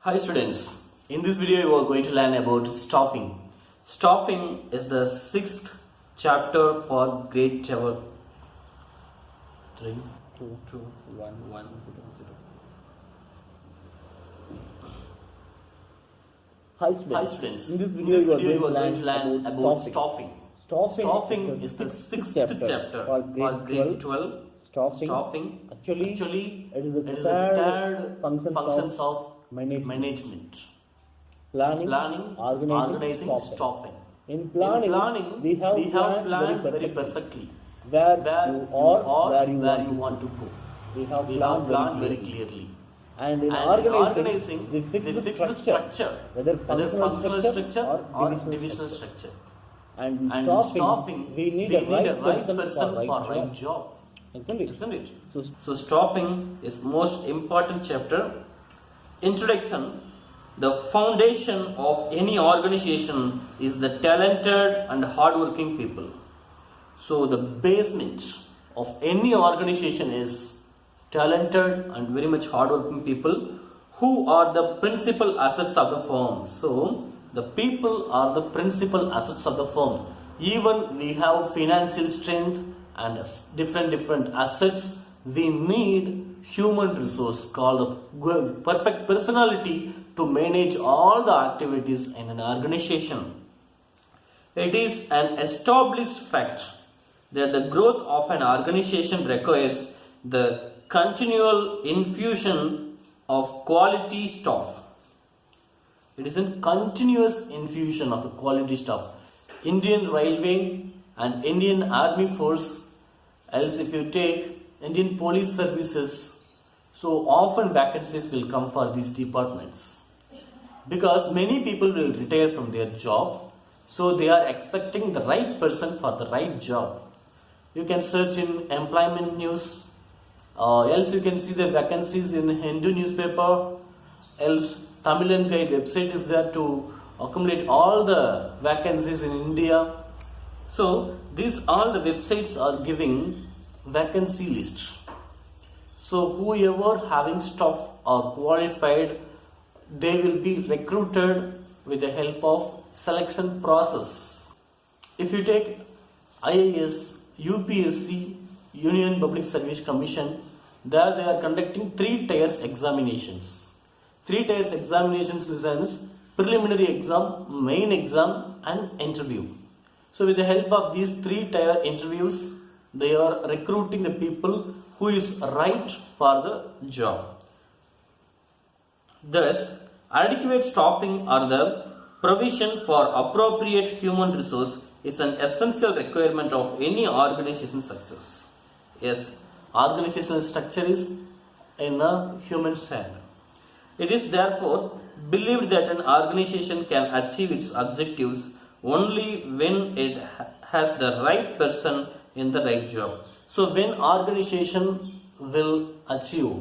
Hi students, in this video you are going to learn about staffing. Staffing is the 6th chapter for grade 7. 3, 2, 2, 1, 1, 0. Hi students, in this video you are going to learn about staffing. Staffing is the 6th chapter for grade 12. Staffing actually it is the third functions of management. Planning, organizing, staffing. In planning, we have planned very perfectly where you are, are, where you want to go. We have We have planned very clearly. And in organizing, the fixed structure, whether functional structure or divisional structure. And staffing, we need a right person for right job. Isn't it? So staffing is most important chapter. Introduction. The foundation of any organization is the talented and hardworking people. So the basement of any organization is talented and very much hardworking people who are the principal assets of the firm. So the people are the principal assets of the firm. Even we have financial strength and different assets, we need human resource called a perfect personality to manage all the activities in an organization. It is an established fact that the growth of an organization requires the continual infusion of quality staff. It is a continuous infusion of a quality staff. Indian Railway and Indian Army Force, else if you take Indian Police Services, so often vacancies will come for these departments because many people will retire from their job, so they are expecting the right person for the right job. You can search in employment news, else you can see the vacancies in Hindu newspaper, else Tamil Guide website is there to accumulate all the vacancies in India. So these all the websites are giving vacancy list. So whoever having staff or qualified, they will be recruited with the help of selection process. If you take IAS, UPSC, Union Public Service Commission, there they are conducting 3 tiers examinations. 3 tiers examinations is preliminary exam, main exam and interview. So with the help of these 3 tier interviews, they are recruiting the people who is right for the job. Thus, adequate staffing or the provision for appropriate human resource is an essential requirement of any organization success. Yes, organizational structure is in a human hand. It is therefore believed that an organization can achieve its objectives only when it has the right person in the right job. So when organization will achieve,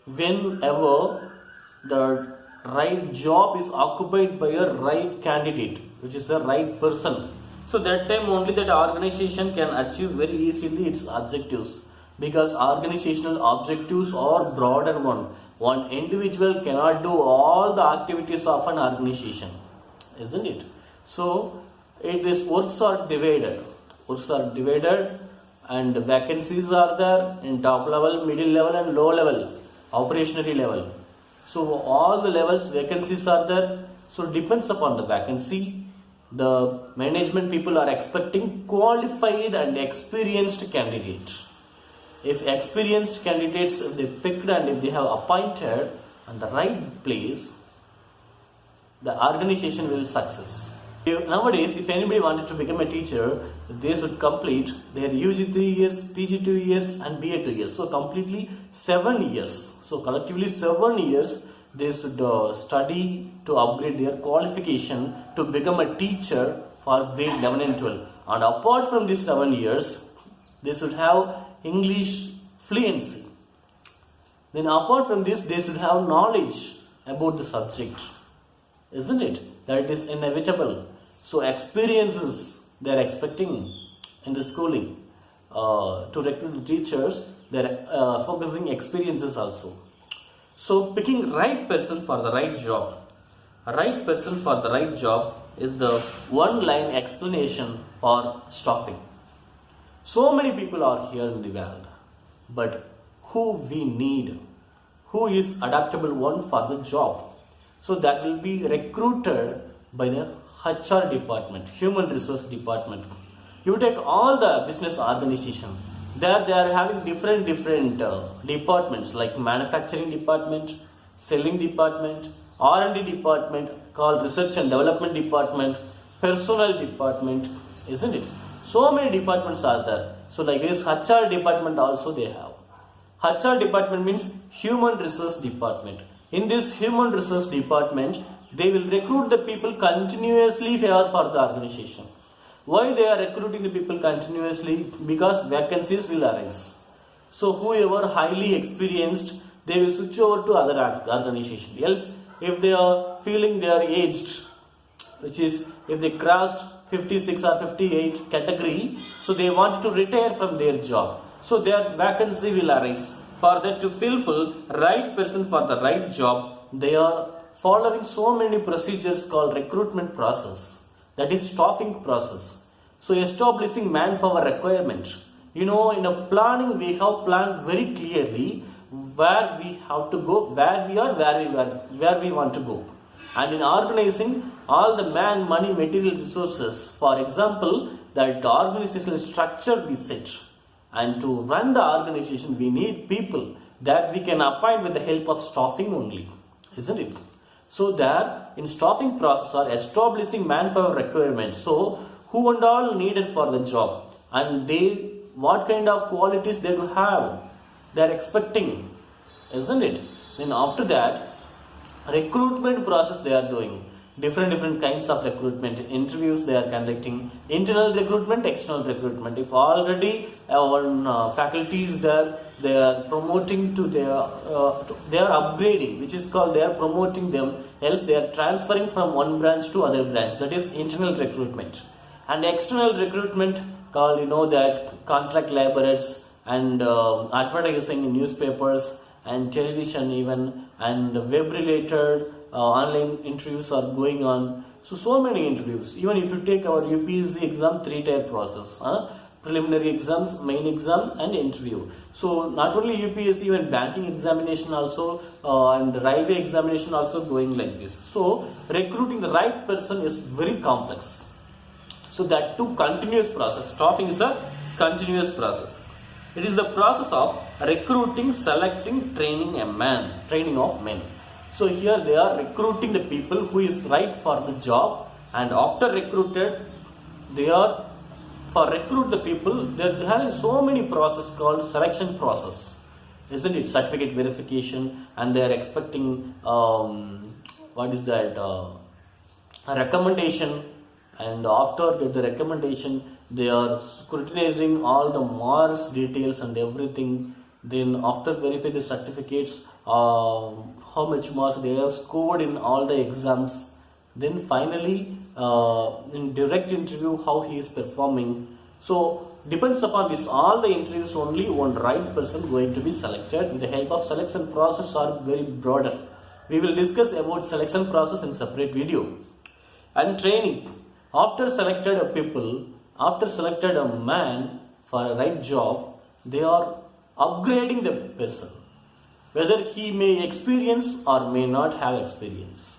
whenever the right job is occupied by a right candidate, which is the right person, so that time only that organization can achieve very easily its objectives, because organizational objectives are broader one individual cannot do all the activities of an organization, isn't it? So it is works are divided and vacancies are there in top level, middle level and low level, operationary level. So all the levels vacancies are there. So depends upon the vacancy. The management people are expecting qualified and experienced candidates. If experienced candidates, if they picked and if they have appointed on the right place, the organization will success. Nowadays, if anybody wanted to become a teacher, they should complete their UG 3 years, PG 2 years and BA 2 years. So completely 7 years. So collectively 7 years they should study to upgrade their qualification to become a teacher for grade 11 and 12. And apart from these 7 years, they should have English fluency. Then apart from this, they should have knowledge about the subject. Isn't it? That is inevitable. So experiences they are expecting in the schooling to recruit the teachers. They are focusing experiences also. So picking right person for the right job. A right person for the right job is the one line explanation for staffing. So many people are here in the world, but who we need, who is adaptable one for the job. So that will be recruited by the HR department, human resource department. You take all the business organization, there they are having different departments like manufacturing department, selling department, R&D department called research and development department, personnel department, isn't it? So many departments are there. So like this HR department also they have. HR department means human resource department. In this human resource department, they will recruit the people continuously here for the organization. Why they are recruiting the people continuously? Because vacancies will arise. So whoever highly experienced, they will switch over to other organization. Else, if they are feeling they are aged, which is if they crossed 56 or 58 category, so they want to retire from their job. So their vacancy will arise. For that to fulfill right person for the right job, they are following so many procedures called recruitment process. That is staffing process. So establishing manpower requirement. You know, in a planning we have planned very clearly where we have to go, where we are, where we want to go. And in organizing all the man, money, material resources, for example, that organizational structure we set. And to run the organization, we need people that we can appoint with the help of staffing only, isn't it? So there, in staffing process are establishing manpower requirements. So who and all needed for the job, and they what kind of qualities they do have, they are expecting, isn't it? Then after that, recruitment process they are doing. Different kinds of recruitment interviews they are conducting, internal recruitment, external recruitment. If already our faculty is there, they are promoting to their they are upgrading, which is called they are promoting them, else they are transferring from one branch to other branch, that is internal recruitment. And external recruitment called, you know, that contract laborers and advertising in newspapers and television even, and web related online interviews are going on. So many interviews. Even if you take our UPSC exam, 3-tier process, preliminary exams, main exam and interview. So not only UPSC, even banking examination also and railway examination also going like this. So recruiting the right person is very complex. So that too continuous process. Staffing is a continuous process. It is the process of recruiting, selecting, training of men. So here they are recruiting the people who is right for the job, and after recruited, they are for recruit the people. They are having so many process called selection process, isn't it? Certificate verification, and they are expecting what is that? A recommendation, and after the recommendation, they are scrutinizing all the marks, details, and everything. Then after verify the certificates, how much marks they have scored in all the exams. Then finally, in direct interview, how he is performing. So depends upon this. All the interviews only one right person going to be selected. With the help of selection process are very broader. We will discuss about selection process in separate video. And training. After selected a people, after selected a man for a right job, they are upgrading the person, whether he may experience or may not have experience,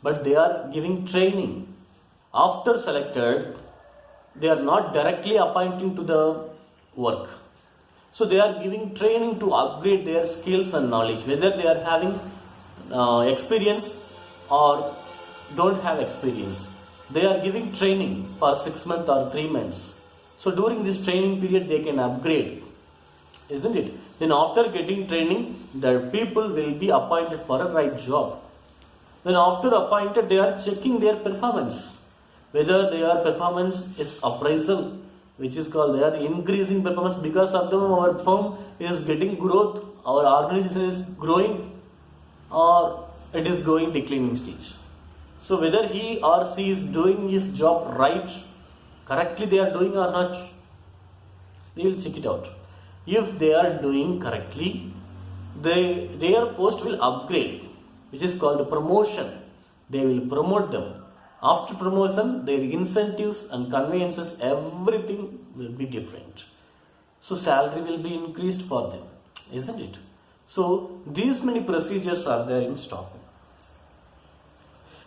but they are giving training. After selected, they are not directly appointing to the work, so they are giving training to upgrade their skills and knowledge, whether they are having experience or don't have experience. They are giving training for 6 months or 3 months. So during this training period, they can upgrade, isn't it? Then after getting training, the people will be appointed for a right job. Then after appointed, they are checking their performance, whether their performance is appraisal, which is called they are increasing performance. Because of them, our firm is getting growth, our organization is growing, or it is going declining stage. So whether he or she is doing his job right, correctly they are doing or not, they will check it out. If they are doing correctly, their post will upgrade, which is called promotion. They will promote them. After promotion, their incentives and conveyances, everything will be different. So salary will be increased for them, isn't it? So these many procedures are there in staffing.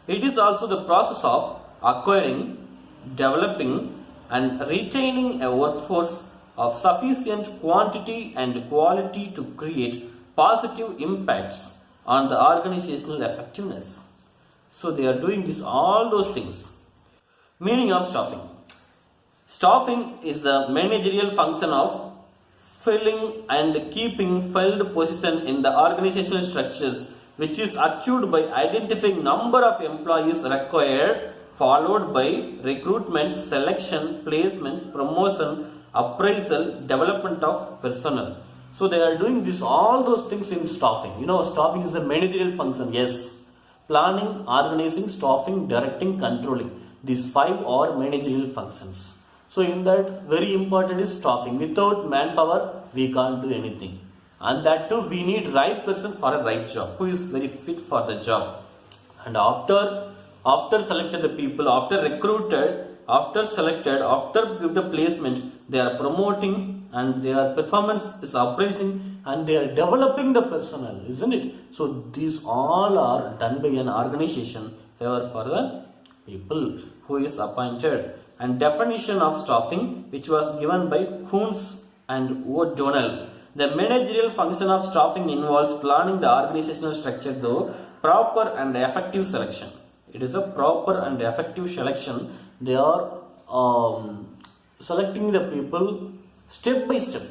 It is also the process of acquiring, developing, and retaining a workforce of sufficient quantity and quality to create positive impacts on the organizational effectiveness. So they are doing this, all those things. Meaning of staffing. Staffing is the managerial function of filling and keeping filled position in the organizational structures, which is achieved by identifying number of employees required, followed by recruitment, selection, placement, promotion, appraisal, development of personnel. So they are doing this, all those things in staffing. Staffing is the managerial function, yes. Planning, organizing, staffing, directing, controlling. These 5 are managerial functions. So in that, very important is staffing. Without manpower, we can't do anything. And that too, we need right person for a right job, who is very fit for the job. And after selected the people, after recruited, after selected, after give the placement, they are promoting and their performance is appraising and they are developing the personnel, isn't it? So these all are done by an organization favor for the people who is appointed. And definition of staffing, which was given by Coons and O'Donnell. The managerial function of staffing involves planning the organizational structure through proper and effective selection. It is a proper and effective selection. They are selecting the people step by step,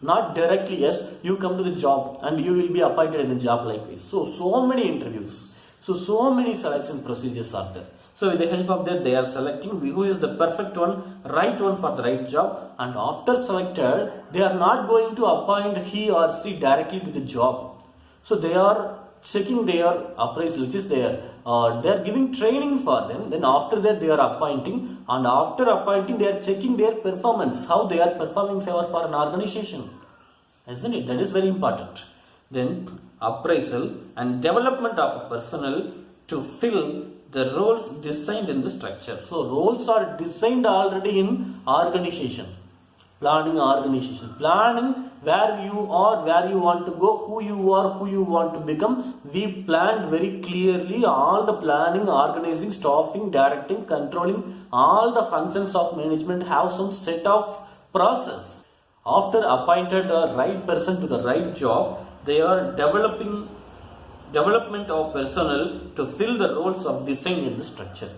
not directly. Yes, you come to the job and you will be appointed in a job like this. So many interviews, so many selection procedures are there. So with the help of that, they are selecting who is the perfect one, right one for the right job. And after selected, they are not going to appoint he or she directly to the job. So they are checking their appraisal, which is there. They are giving training for them. Then after that, they are appointing. And after appointing, they are checking their performance, how they are performing favor for an organization. Isn't it? That is very important. Then appraisal and development of personnel to fill the roles designed in the structure. So roles are designed already in organization. Planning organization. Planning where you are, where you want to go, who you are, who you want to become. We planned very clearly all the planning, organizing, staffing, directing, controlling. All the functions of management have some set of process. After appointed the right person to the right job, they are development of personnel to fill the roles of design in the structure.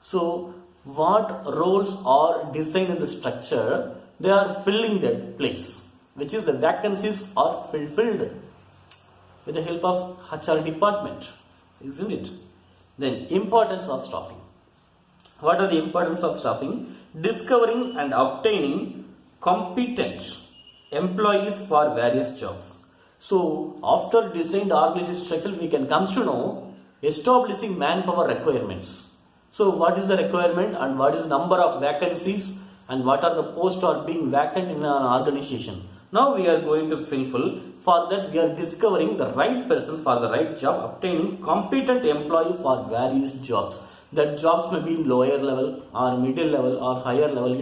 So what roles are designed in the structure? They are filling that place, which is the vacancies are filled with the help of HR department, isn't it? Then importance of staffing. What are the importance of staffing? Discovering and obtaining competent employees for various jobs. So after designed organization structure, we can come to know establishing manpower requirements. So what is the requirement and what is the number of vacancies and what are the posts are being vacant in an organization. Now we are going to fulfill. For that, we are discovering the right person for the right job, obtaining competent employee for various jobs. That jobs may be lower level or middle level or higher level.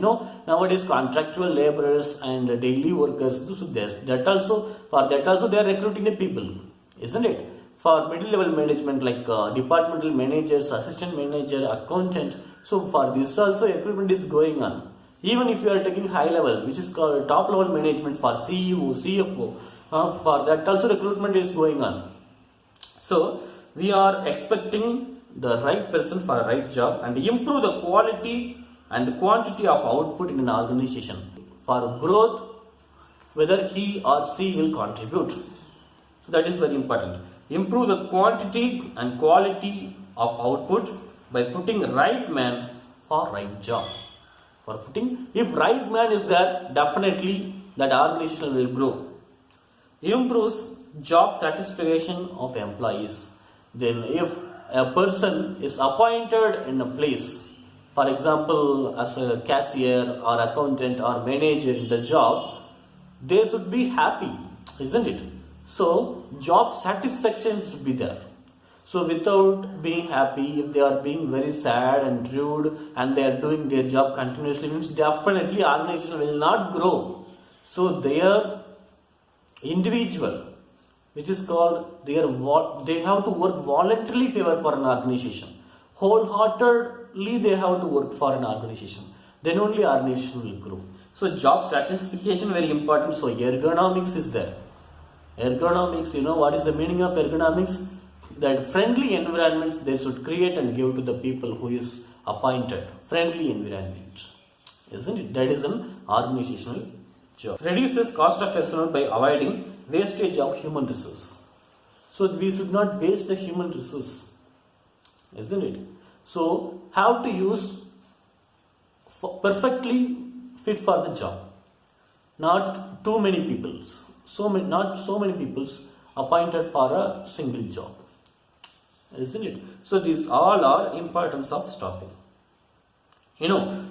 Nowadays contractual laborers and daily workers. So that also they are recruiting the people, isn't it? For middle level management like departmental managers, assistant manager, accountant. So for this also recruitment is going on. Even if you are taking high level, which is called top level management for CEO, CFO, for that also recruitment is going on. So we are expecting the right person for a right job and improve the quality and quantity of output in an organization for growth, whether he or she will contribute. So that is very important. Improve the quantity and quality of output by putting right man for right job. If right man is there, definitely that organization will grow. Improves job satisfaction of employees. Then if a person is appointed in a place, for example as a cashier or accountant or manager in the job, they should be happy, isn't it? So job satisfaction should be there. So without being happy, if they are being very sad and rude and they are doing their job continuously, means definitely organization will not grow. So their individual, which is called they have to work voluntarily favor for an organization. Wholeheartedly they have to work for an organization. Then only organization will grow. So job satisfaction very important. So ergonomics is there. Ergonomics, you know what is the meaning of ergonomics? That friendly environment they should create and give to the people who is appointed. Friendly environment. Isn't it? That is an organizational job. Reduces cost of personnel by avoiding Wastage of human resource. So we should not waste the human resource. Isn't it? So how to use perfectly fit for the job. Not too many people. Not so many people appointed for a single job. Isn't it? So these all are importance of staffing. You know,